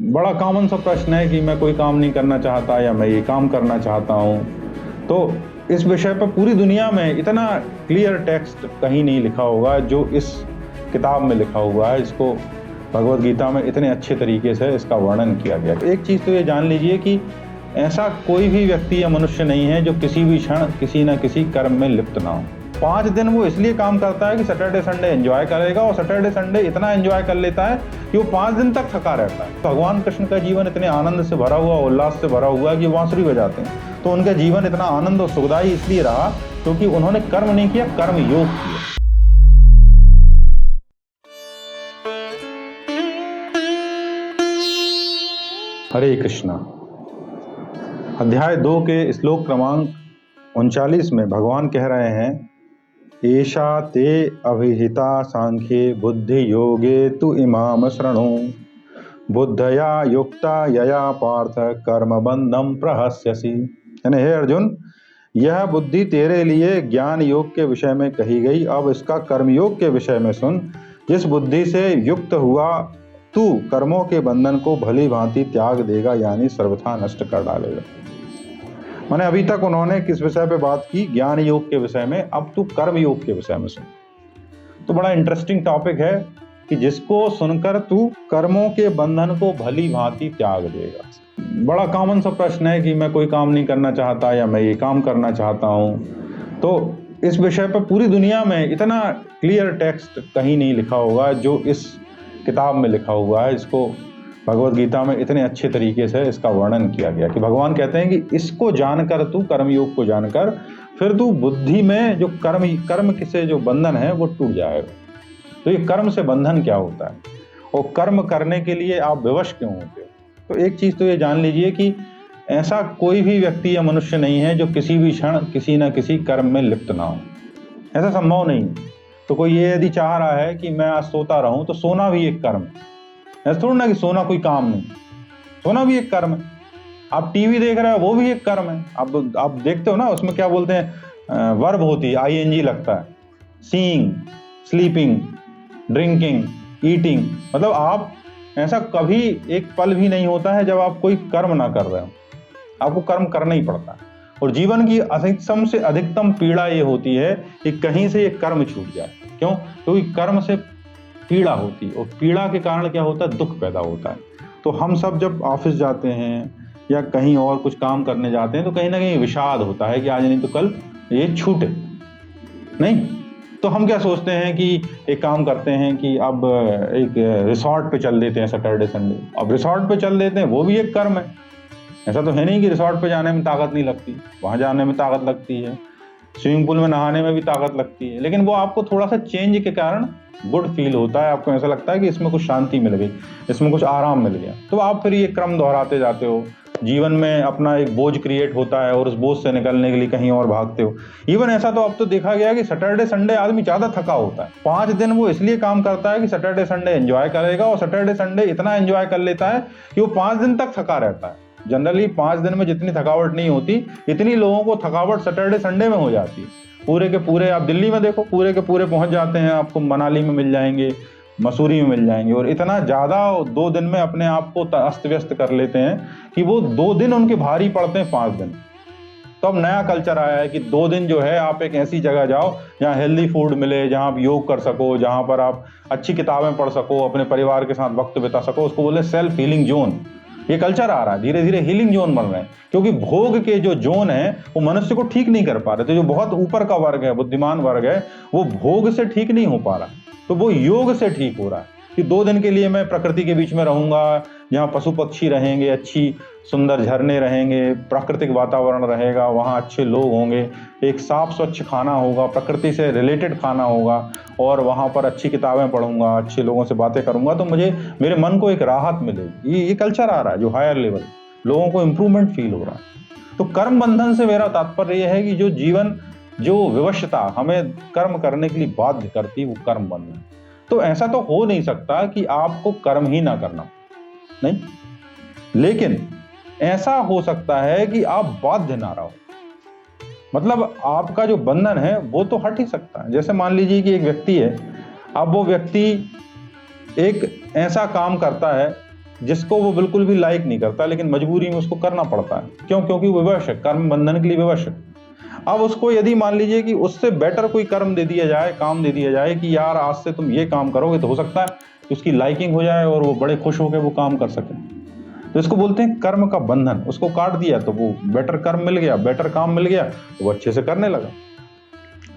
बड़ा कॉमन सा प्रश्न है कि मैं कोई काम नहीं करना चाहता या मैं ये काम करना चाहता हूँ। तो इस विषय पर पूरी दुनिया में इतना क्लियर टेक्स्ट कहीं नहीं लिखा होगा जो इस किताब में लिखा हुआ है। इसको भगवद गीता में इतने अच्छे तरीके से इसका वर्णन किया गया। एक चीज़ तो ये जान लीजिए कि ऐसा कोई भी व्यक्ति या मनुष्य नहीं है जो किसी भी क्षण किसी न किसी कर्म में लिप्त ना हो। 5 दिन वो इसलिए काम करता है कि सैटरडे संडे एंजॉय करेगा, और सैटरडे संडे इतना एंजॉय कर लेता है कि वो 5 दिन तक थका रहता है। भगवान कृष्ण का जीवन इतने आनंद से भरा हुआ, उल्लास से भरा हुआ है कि बांसुरी बजाते हैं। तो उनका जीवन इतना आनंद और सुखदायी इसलिए रहा क्योंकि उन्होंने कर्म नहीं किया, कर्म योग किया। हरे कृष्णा। अध्याय 2 के श्लोक क्रमांक 39 में भगवान कह रहे हैं, एषा ते अभिहिता सांख्ये बुद्धि योगे तु इमाम शृणु बुद्धया युक्ता यया पार्थ कर्म बंधम प्रहस्यसि। यानी हे अर्जुन, यह बुद्धि तेरे लिए ज्ञान योग के विषय में कही गई। अब इसका कर्म योग के विषय में सुन। जिस बुद्धि से युक्त हुआ तू कर्मों के बंधन को भली भांति त्याग देगा, यानी सर्वथा नष्ट कर डालेगा। मैंने अभी तक उन्होंने किस विषय पे बात की? ज्ञान योग के विषय में। अब तू कर्म योग के विषय में सुन। तो बड़ा इंटरेस्टिंग टॉपिक है कि जिसको सुनकर तू कर्मों के बंधन को भली भांति त्याग देगा। बड़ा कॉमन सा प्रश्न है कि मैं कोई काम नहीं करना चाहता या मैं ये काम करना चाहता हूँ। तो इस विषय पर पूरी दुनिया में इतना क्लियर टेक्स्ट कहीं नहीं लिखा होगा जो इस किताब में लिखा हुआ है। इसको भगवद गीता में इतने अच्छे तरीके से इसका वर्णन किया गया कि भगवान कहते हैं कि इसको जानकर तू, कर्मयोग को जानकर, फिर तू बुद्धि में जो कर्म से जो बंधन है वो टूट जाएगा। तो ये कर्म से बंधन क्या होता है और कर्म करने के लिए आप विवश क्यों होते हो? तो एक चीज़ तो ये जान लीजिए कि ऐसा कोई भी व्यक्ति या मनुष्य नहीं है जो किसी भी क्षण किसी न किसी कर्म में लिप्त ना हो। ऐसा संभव नहीं। तो कोई ये यदि चाह रहा है कि मैं आज सोता रहूं, तो सोना भी एक कर्म है। ऐसा थोड़ा ना कि सोना कोई काम नहीं, सोना भी एक कर्म है। आप टीवी देख रहे हो, वो भी एक कर्म है। आप देखते हो ना, उसमें क्या बोलते हैं, वर्ब होती है, ING लगता है। Seeing, sleeping, drinking, eating. मतलब आप ऐसा कभी एक पल भी नहीं होता है जब आप कोई कर्म ना कर रहे हो। आपको कर्म करना ही पड़ता है। और जीवन की अधिकतम से अधिकतम पीड़ा ये होती है कि कहीं से ये कर्म छूट जाए। क्यों? क्योंकि कर्म से पीड़ा होती है, और पीड़ा के कारण क्या होता है? दुख पैदा होता है। तो हम सब जब ऑफिस जाते हैं या कहीं और कुछ काम करने जाते हैं तो कहीं ना कहीं विषाद होता है कि आज नहीं तो कल ये छूटे नहीं। तो हम क्या सोचते हैं कि एक काम करते हैं कि अब एक रिसोर्ट पे चल देते हैं सैटरडे संडे। अब रिसोर्ट पे चल देते हैं, वो भी एक कर्म है। ऐसा तो है नहीं कि रिसोर्ट पे जाने में ताकत नहीं लगती, वहाँ जाने में ताकत लगती है, स्विमिंग पूल में नहाने में भी ताकत लगती है। लेकिन वो आपको थोड़ा सा चेंज के कारण गुड फील होता है। आपको ऐसा लगता है कि इसमें कुछ शांति मिल गई, इसमें कुछ आराम मिल गया। तो आप फिर ये क्रम दोहराते जाते हो। जीवन में अपना एक बोझ क्रिएट होता है और उस बोझ से निकलने के लिए कहीं और भागते हो। इवन ऐसा तो अब तो देखा गया कि सैटरडे संडे आदमी ज़्यादा थका होता है। 5 दिन वो इसलिए काम करता है कि सैटरडे संडे एंजॉय करेगा, और सैटरडे संडे इतना एंजॉय कर लेता है कि वो 5 दिन तक थका रहता है। जनरली 5 दिन में जितनी थकावट नहीं होती, इतनी लोगों को थकावट सैटरडे संडे में हो जाती है। पूरे के पूरे आप दिल्ली में देखो, पूरे के पूरे पहुंच जाते हैं, आपको मनाली में मिल जाएंगे, मसूरी में मिल जाएंगे, और इतना ज़्यादा 2 दिन में अपने आप को अस्त व्यस्त कर लेते हैं कि वो 2 दिन उनके भारी पड़ते हैं 5 दिन। तो अब नया कल्चर आया है कि 2 दिन जो है आप एक ऐसी जगह जाओ जहाँ हेल्दी फूड मिले, जहाँ आप योग कर सको, जहाँ पर आप अच्छी किताबें पढ़ सको, अपने परिवार के साथ वक्त बिता सको। उसको बोले सेल्फ हीलिंग जोन। ये कल्चर आ रहा है, धीरे धीरे हीलिंग जोन बन रहे हैं, क्योंकि भोग के जो जोन है वो मनुष्य को ठीक नहीं कर पा रहे। तो जो बहुत ऊपर का वर्ग है, बुद्धिमान वर्ग है, वो भोग से ठीक नहीं हो पा रहा, तो वो योग से ठीक हो रहा है कि 2 दिन के लिए मैं प्रकृति के बीच में रहूंगा, जहाँ पशु पक्षी रहेंगे, अच्छी सुंदर झरने रहेंगे, प्राकृतिक वातावरण रहेगा, वहाँ अच्छे लोग होंगे, एक साफ स्वच्छ खाना होगा, प्रकृति से रिलेटेड खाना होगा, और वहाँ पर अच्छी किताबें पढ़ूंगा, अच्छे लोगों से बातें करूंगा, तो मुझे मेरे मन को एक राहत मिलेगी। ये कल्चर आ रहा है जो हायर लेवल, लोगों को इम्प्रूवमेंट फील हो रहा है। तो कर्म बंधन से मेरा तात्पर्य यह है कि जो जीवन, जो विवशता हमें कर्म करने के लिए बाध्य करती, वो कर्म बंधन। तो ऐसा तो हो नहीं सकता कि आपको कर्म ही ना करना, नहीं, लेकिन ऐसा हो सकता है कि आप बाध्य ना रहो। मतलब आपका जो बंधन है वो तो हट ही सकता है। जैसे मान लीजिए कि एक व्यक्ति है, अब वो व्यक्ति एक ऐसा काम करता है जिसको वो बिल्कुल भी लाइक नहीं करता, लेकिन मजबूरी में उसको करना पड़ता है। क्यों? क्योंकि वो विवश है, कर्म बंधन के लिए विवश है। अब उसको यदि मान लीजिए कि उससे बेटर कोई कर्म दे दिया जाए, काम दे दिया जाए कि यार आज से तुम ये काम करोगे, तो हो सकता है कि उसकी लाइकिंग हो जाए और वो बड़े खुश होकर वो काम कर सके। तो इसको बोलते हैं कर्म का बंधन। उसको काट दिया तो वो बेटर कर्म मिल गया, बेटर काम मिल गया, तो वो अच्छे से करने लगा।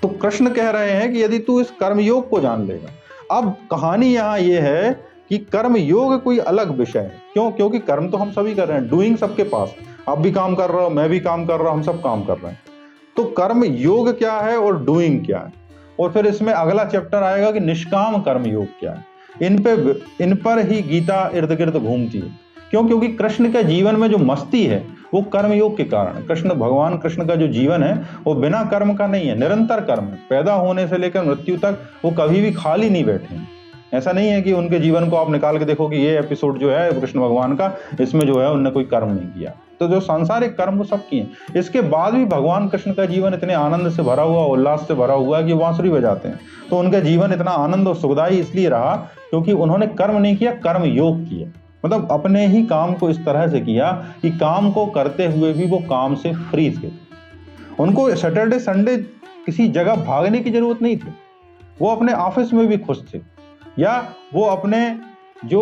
तो कृष्ण कह रहे हैं कि यदि तू इस कर्म योग को जान लेगा। अब कहानी यहाँ ये है कि कर्म योग कोई अलग विषय है। क्यों? क्योंकि कर्म तो हम सभी कर रहे हैं, डूइंग सबके पास, आप भी काम कर रहे हो, मैं भी काम कर रहा हूं, हम सब काम कर रहे हैं। तो कर्म योग क्या है और डूइंग क्या है, और फिर इसमें अगला चैप्टर आएगा कि निष्काम कर्म योग क्या है। इन पर ही गीता इर्द गिर्द घूमती है। क्यों? क्योंकि कृष्ण के जीवन में जो मस्ती है वो कर्म योग के कारण। भगवान कृष्ण का जो जीवन है वो बिना कर्म का नहीं है, निरंतर कर्म है। पैदा होने से लेकर मृत्यु तक वो कभी भी खाली नहीं बैठे हैं। ऐसा नहीं है कि उनके जीवन को आप निकाल के देखो कि ये एपिसोड जो है कृष्ण भगवान का, इसमें जो है उनने कोई कर्म नहीं किया। तो जो सांसारिक कर्म वो सब किए। इसके बाद भी भगवान कृष्ण का जीवन इतने आनंद से भरा हुआ, उल्लास से भरा हुआ कि बांसुरी बजाते हैं। तो उनका जीवन इतना आनंद और सुखदायी इसलिए रहा क्योंकि उन्होंने कर्म नहीं किया, कर्म योग किया। मतलब अपने ही काम को इस तरह से किया कि काम को करते हुए भी वो काम से फ्री थे। उनको सैटरडे संडे किसी जगह भागने की जरूरत नहीं थी। वो अपने ऑफिस में भी खुश थे, या वो अपने जो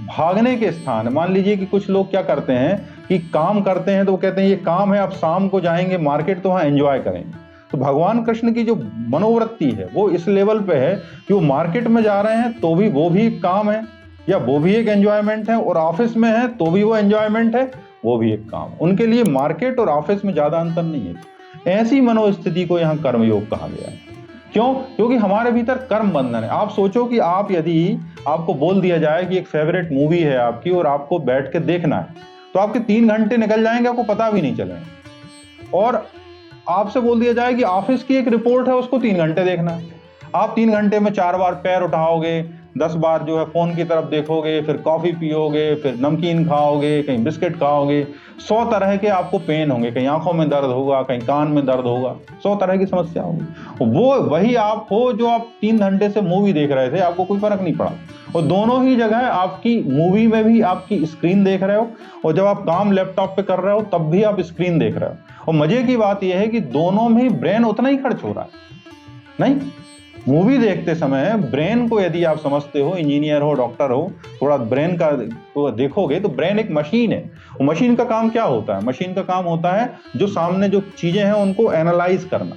भागने के स्थान, मान लीजिए कि कुछ लोग क्या करते हैं कि काम करते हैं तो वो कहते हैं ये काम है, अब शाम को जाएंगे मार्केट तो वहाँ एंजॉय करेंगे। तो भगवान कृष्ण की जो मनोवृत्ति है वो इस लेवल पे है कि वो मार्केट में जा रहे हैं तो भी वो भी एक काम है, या वो भी एक एंजॉयमेंट है, और ऑफिस में है तो भी वो एंजॉयमेंट है, वो भी एक काम। उनके लिए मार्केट और ऑफिस में ज्यादा अंतर नहीं है। ऐसी मनोस्थिति को यहाँ कर्मयोग कहा गया है। क्यों? क्योंकि हमारे भीतर कर्म बंधन है। आप सोचो कि आप यदि आपको बोल दिया जाए कि एक फेवरेट मूवी है आपकी और आपको बैठ के देखना है, तो आपके 3 घंटे निकल जाएंगे, आपको पता भी नहीं चलेगा। और आपसे बोल दिया जाए कि ऑफिस की एक रिपोर्ट है, उसको 3 घंटे देखना है, आप 3 घंटे में 4 बार पैर उठाओगे, 10 बार जो है फोन की तरफ देखोगे, फिर कॉफी पियोगे, फिर नमकीन खाओगे, कहीं बिस्किट खाओगे, 100 तरह के आपको पेन होंगे, कहीं आंखों में दर्द होगा, कहीं कान में दर्द होगा, 100 तरह की समस्या होगी। वो वही आप हो जो आप 3 घंटे से मूवी देख रहे थे, आपको कोई फर्क नहीं पड़ा। और दोनों ही जगह आपकी मूवी में भी आपकी स्क्रीन देख रहे हो, और जब आप काम लैपटॉप पे कर रहे हो तब भी आप स्क्रीन देख रहे हो। और मजे की बात यह है कि दोनों में ब्रेन उतना ही खर्च हो रहा है। नहीं, मूवी देखते समय ब्रेन को यदि आप समझते हो, इंजीनियर हो, डॉक्टर हो, थोड़ा ब्रेन का तो देखोगे तो ब्रेन एक मशीन है। वो मशीन का काम क्या होता है? मशीन का काम होता है जो सामने जो चीजें हैं उनको एनालाइज करना।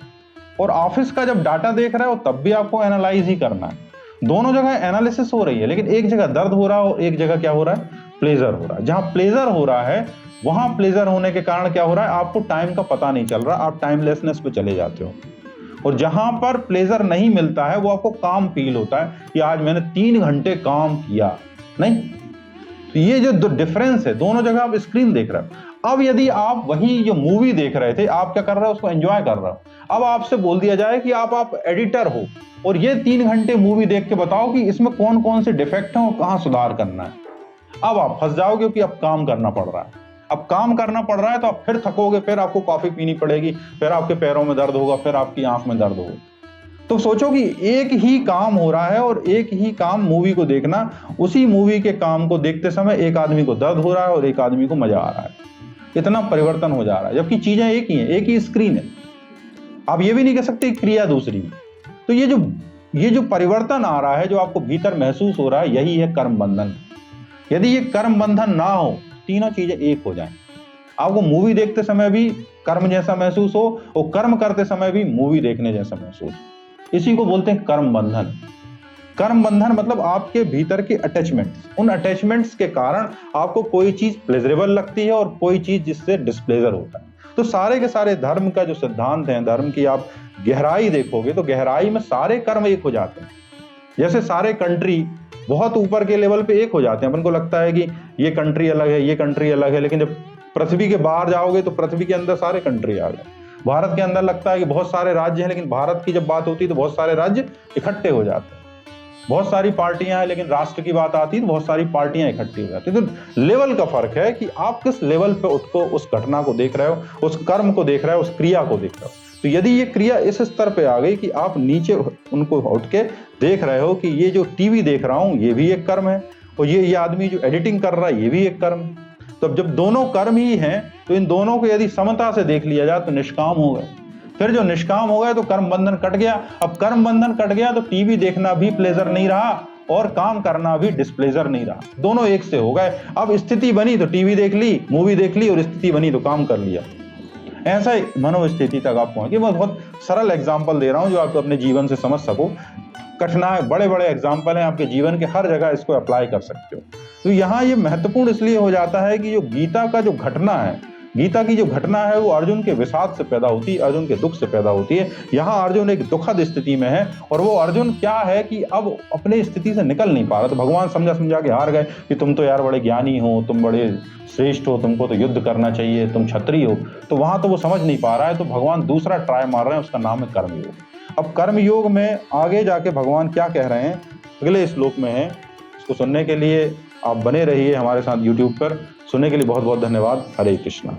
और ऑफिस का जब डाटा देख रहे हो तब भी आपको एनालाइज ही करना है। दोनों जगह एनालिसिस हो रही है, लेकिन एक जगह दर्द हो रहा हो, एक जगह क्या हो रहा है? प्लेजर हो रहा है। जहां प्लेजर हो रहा है वहां प्लेजर होने के कारण क्या हो रहा है? आपको टाइम का पता नहीं चल रहा, आप टाइमलेसनेस पे चले जाते हो। और जहां पर प्लेजर नहीं मिलता है वो आपको काम फील होता है कि आज मैंने 3 घंटे काम किया। नहीं, तो ये जो डिफरेंस है, दोनों जगह आप स्क्रीन देख रहे हो। अब यदि आप वही जो मूवी देख रहे थे, आप क्या कर रहे हो? उसको एंजॉय कर रहे हो। अब आपसे बोल दिया जाए कि आप एडिटर हो और ये 3 घंटे मूवी देख के बताओ कि इसमें कौन कौन से डिफेक्ट हैं और कहां सुधार करना है। अब आप फंस जाओगे क्योंकि अब काम करना पड़ रहा है। अब काम करना पड़ रहा है तो आप फिर थकोगे, फिर आपको कॉफी पीनी पड़ेगी, फिर आपके पैरों में दर्द होगा, फिर आपकी आंख में दर्द होगा। तो सोचो कि एक ही काम हो रहा है और एक ही काम मूवी को देखना, उसी मूवी के काम को देखते समय एक आदमी को दर्द हो रहा है और एक आदमी को मजा आ रहा है। इतना परिवर्तन हो जा रहा है, जबकि चीजें एक ही हैं, एक ही स्क्रीन है। आप ये भी नहीं कह सकते क्रिया दूसरी। तो ये जो परिवर्तन आ रहा है, जो आपको भीतर महसूस हो रहा है, यही है कर्म बंधन। यदि ये कर्म बंधन ना हो, तीनों चीजें एक हो जाएं, आपको मूवी देखते समय भी कर्म जैसा महसूस हो और कर्म करते समय भी मूवी देखने जैसा महसूस हो, इसी को बोलते हैं कर्म बंधन। कर्म बंधन मतलब आपके भीतर के अटैचमेंट्स, उन अटैचमेंट्स के कारण आपको कोई चीज प्लेजरेबल लगती है और कोई चीज जिससे डिस्प्लेजर होता है। तो सारे के सारे धर्म का जो सिद्धांत है, धर्म की आप गहराई देखोगे तो गहराई में सारे कर्म एक हो जाते हैं। जैसे सारे कंट्री बहुत ऊपर के लेवल पे एक हो जाते हैं। अपन को लगता है कि ये कंट्री अलग है, ये कंट्री अलग है, लेकिन जब पृथ्वी के बाहर जाओगे तो पृथ्वी के अंदर सारे कंट्री आ गए। भारत के अंदर लगता है कि बहुत सारे राज्य हैं, लेकिन भारत की जब बात होती है तो बहुत सारे राज्य इकट्ठे हो जाते हैं। बहुत सारी पार्टियां हैं, लेकिन राष्ट्र की बात आती है तो बहुत सारी पार्टियां इकट्ठी हो जाती है। तो लेवल का फर्क है कि आप किस लेवल पे उस घटना को देख रहे हो, उस कर्म को देख रहे हो, उस क्रिया को देख रहे हो। तो यदि ये क्रिया इस स्तर पे आ गई कि आप नीचे उनको उठ के देख रहे हो कि ये जो टीवी देख रहा हूं ये भी एक कर्म है, और ये आदमी जो एडिटिंग कर रहा है ये भी एक कर्म है। तो अब जब दोनों कर्म ही हैं तो इन दोनों को यदि समता से देख लिया जाए तो निष्काम हो गए। फिर जो निष्काम हो गए तो कर्म बंधन कट गया। अब कर्म बंधन कट गया तो टीवी देखना भी प्लेजर नहीं रहा और काम करना भी डिस्प्लेजर नहीं रहा, दोनों एक से हो गए। अब स्थिति बनी तो टीवी देख ली, मूवी देख ली, और स्थिति बनी तो काम कर लिया। ऐसा ही मनोस्थिति तक आप पहुंचे। मैं बहुत सरल एग्जाम्पल दे रहा हूं जो आप अपने जीवन से समझ सको। कठिनाई बड़े बड़े एग्जाम्पल हैं आपके जीवन के, हर जगह इसको अप्लाई कर सकते हो। तो यहाँ ये महत्वपूर्ण इसलिए हो जाता है कि जो गीता का जो घटना है, गीता की जो घटना है वो अर्जुन के विषाद से पैदा होती है, अर्जुन के दुख से पैदा होती है। यहाँ अर्जुन एक दुखद स्थिति में है और वो अर्जुन क्या है कि अब अपनी स्थिति से निकल नहीं पा रहा। तो भगवान समझा के हार गए कि तुम तो यार बड़े ज्ञानी हो, तुम बड़े श्रेष्ठ हो, तुमको तो युद्ध करना चाहिए, तुम क्षत्रिय हो। तो वहां तो वो समझ नहीं पा रहा है, तो भगवान दूसरा ट्राई मार रहे हैं, उसका नाम है कर्मयोग। अब कर्मयोग में आगे जाके भगवान क्या कह रहे हैं अगले श्लोक में है। इसको सुनने के लिए आप बने रहिए हमारे साथ यूट्यूब पर। सुनने के लिए बहुत बहुत धन्यवाद। हरे कृष्णा।